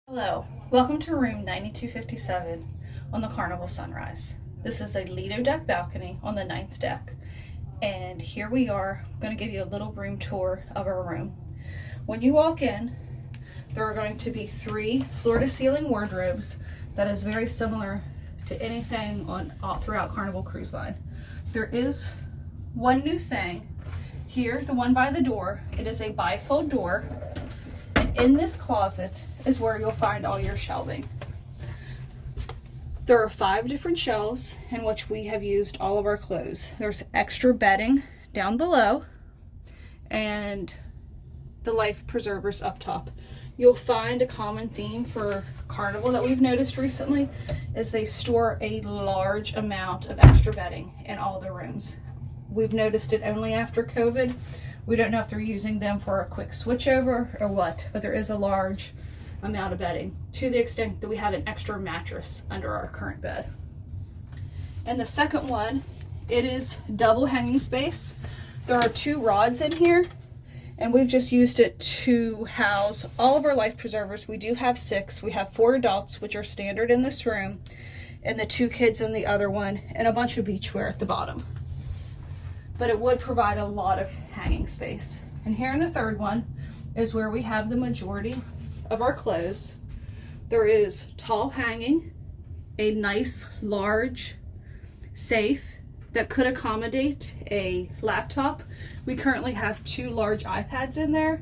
Hello, welcome to room 9257 on the Carnival Sunrise. This is a Lido deck balcony on the 9th deck. And here we are. I'm going to give you a little room tour of our room. When you walk in, there are going to be 3 floor-to-ceiling wardrobes that is very similar to anything on throughout Carnival Cruise Line. There is one new thing here, the one by the door. It is a bifold door. In this closet is where you'll find all your shelving. There are 5 different shelves in which we have used all of our clothes. There's extra bedding down below and the life preservers up top. You'll find a common theme for Carnival that we've noticed recently is they store a large amount of extra bedding in all the rooms. We've noticed it only after COVID. We don't know if they're using them for a quick switchover or what, but there is a large amount of bedding to the extent that we have an extra mattress under our current bed. And the second one, it is double hanging space. There are 2 rods in here and we've just used it to house all of our life preservers. We do have 6. We have 4 adults, which are standard in this room, and the 2 kids in the other one, and a bunch of beachwear at the bottom. But it would provide a lot of hanging space. And here in the third one is where we have the majority of our clothes. There is tall hanging, a nice large safe that could accommodate a laptop. We currently have 2 large iPads in there,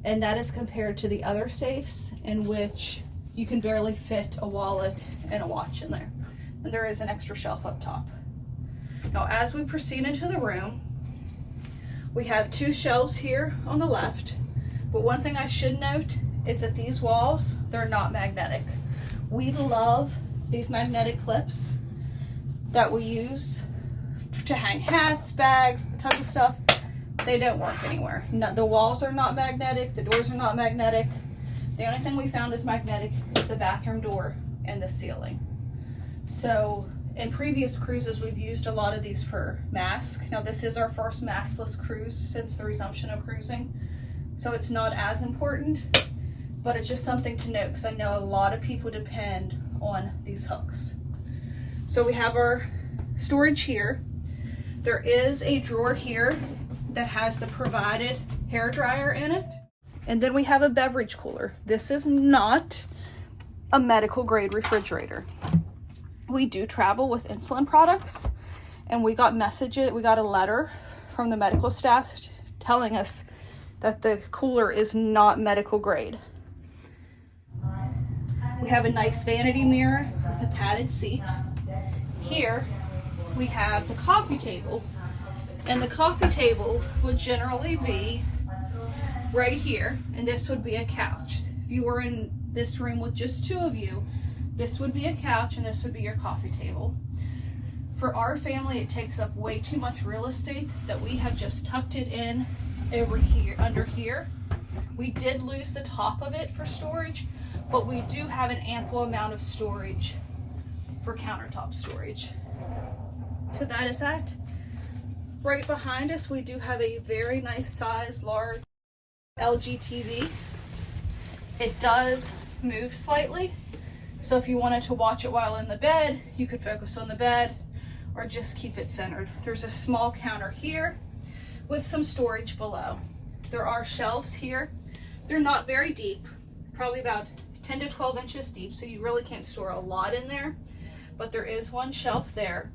and that is compared to the other safes in which you can barely fit a wallet and a watch in there. And there is an extra shelf up top. Now, as we proceed into the room, we have 2 shelves here on the left, but one thing I should note is that these walls, they're not magnetic. We love these magnetic clips that we use to hang hats, bags, tons of stuff. They don't work anywhere. No, the walls are not magnetic, the doors are not magnetic. The only thing we found is magnetic is the bathroom door and the ceiling. So, in previous cruises, we've used a lot of these for masks. Now, this is our first maskless cruise since the resumption of cruising, so it's not as important, but it's just something to note because I know a lot of people depend on these hooks. So we have our storage here. There is a drawer here that has the provided hair dryer in it, and then we have a beverage cooler. This is not a medical grade refrigerator. We do travel with insulin products, and we got a letter from the medical staff telling us that the cooler is not medical grade. We have a nice vanity mirror with a padded seat. Here we have the coffee table, and the coffee table would generally be right here, and this would be a couch. If you were in this room with just 2 of you, this would be a couch and this would be your coffee table. For our family, it takes up way too much real estate that we have just tucked it in over here, under here. We did lose the top of it for storage, but we do have an ample amount of storage for countertop storage. So that is that. Right behind us, we do have a very nice size, large LG TV. It does move slightly. So if you wanted to watch it while in the bed, you could focus on the bed or just keep it centered. There's a small counter here with some storage below. There are shelves here. They're not very deep, probably about 10 to 12 inches deep, so you really can't store a lot in there, but there is one shelf there.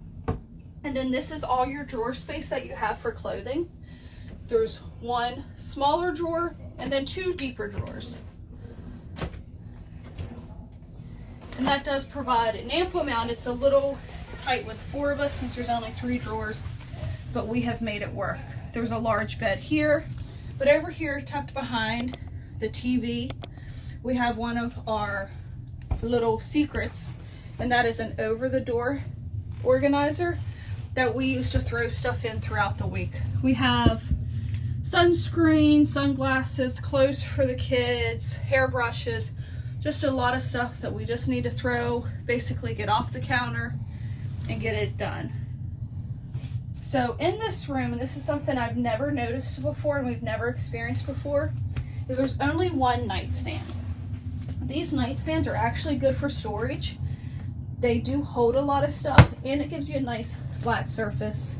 And then this is all your drawer space that you have for clothing. There's one smaller drawer and then 2 deeper drawers. And that does provide an ample amount. It's a little tight with 4 of us since there's only 3 drawers, but we have made it work. There's a large bed here, but over here tucked behind the TV, we have one of our little secrets, and that is an over-the-door organizer that we use to throw stuff in throughout the week. We have sunscreen, sunglasses, clothes for the kids, hairbrushes, just a lot of stuff that we just need to throw, basically get off the counter and get it done. So in this room, and this is something I've never noticed before and we've never experienced before, is there's only one nightstand. These nightstands are actually good for storage. They do hold a lot of stuff, and it gives you a nice flat surface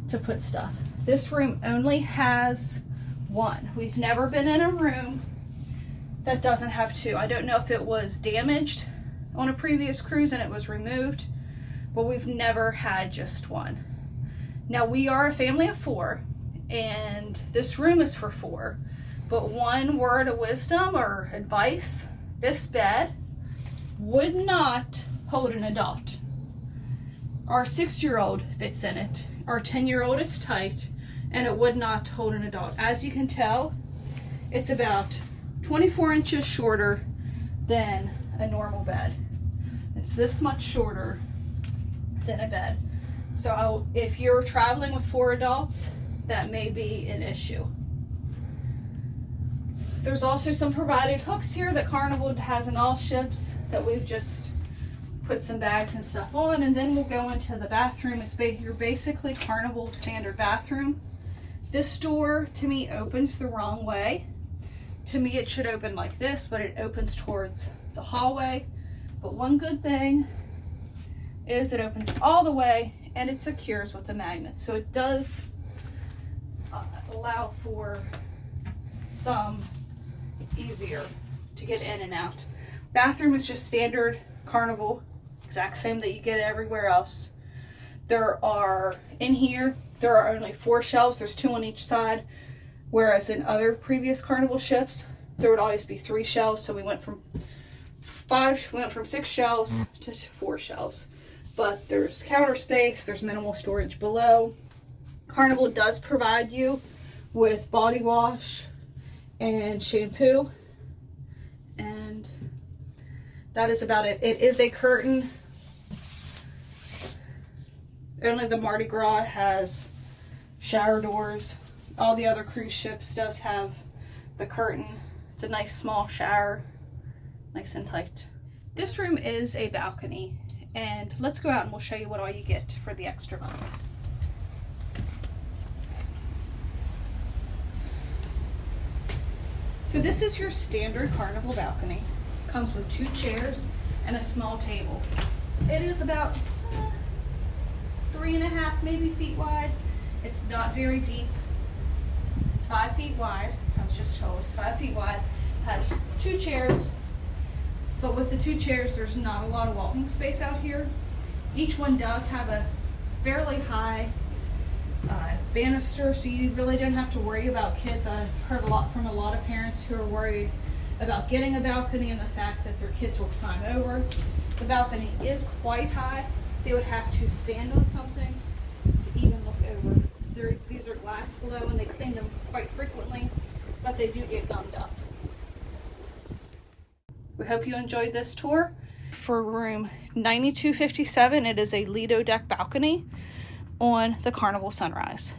to put stuff. This room only has one. We've never been in a room that doesn't have two. I don't know if it was damaged on a previous cruise and it was removed, but we've never had just one. Now, we are a family of 4, and this room is for 4, but one word of wisdom or advice: this bed would not hold an adult. Our 6-year-old fits in it. Our 10-year-old, it's tight, and it would not hold an adult. As you can tell, it's about 24 inches shorter than a normal bed. It's this much shorter than a bed. So if you're traveling with 4 adults, that may be an issue. There's also some provided hooks here that Carnival has in all ships that we've just put some bags and stuff on, and then we'll go into the bathroom. It's your basically Carnival standard bathroom. This door, to me, opens the wrong way. To me, it should open like this, but it opens towards the hallway. But one good thing is it opens all the way, and it secures with a magnet. So it does allow for some easier to get in and out. Bathroom is just standard Carnival, exact same that you get everywhere else. There are only 4 shelves. There's 2 on each side, whereas in other previous Carnival ships there would always be 3 shelves. So we went from 6 shelves to 4 shelves. But there's counter space, there's minimal storage below. Carnival does provide you with body wash and shampoo, and that is about it. It is a curtain. Only the Mardi Gras has shower doors. All the other cruise ships does have the curtain. It's a nice small shower, nice and tight. This room is a balcony, and let's go out and we'll show you what all you get for the extra money. So this is your standard Carnival balcony. Comes with 2 chairs and a small table. It is about 3.5 maybe feet wide. It's not very deep. It's 5 feet wide. I was just told it's 5 feet wide. Has 2 chairs, but with the 2 chairs, there's not a lot of walking space out here. Each one does have a fairly high banister, so you really don't have to worry about kids. I've heard a lot from a lot of parents who are worried about getting a balcony and the fact that their kids will climb over. The balcony is quite high. They would have to stand on something to even look over. These are glass below, and they clean them quite frequently, but they do get gummed up. We hope you enjoyed this tour. For room 9257, it is a Lido deck balcony on the Carnival Sunrise.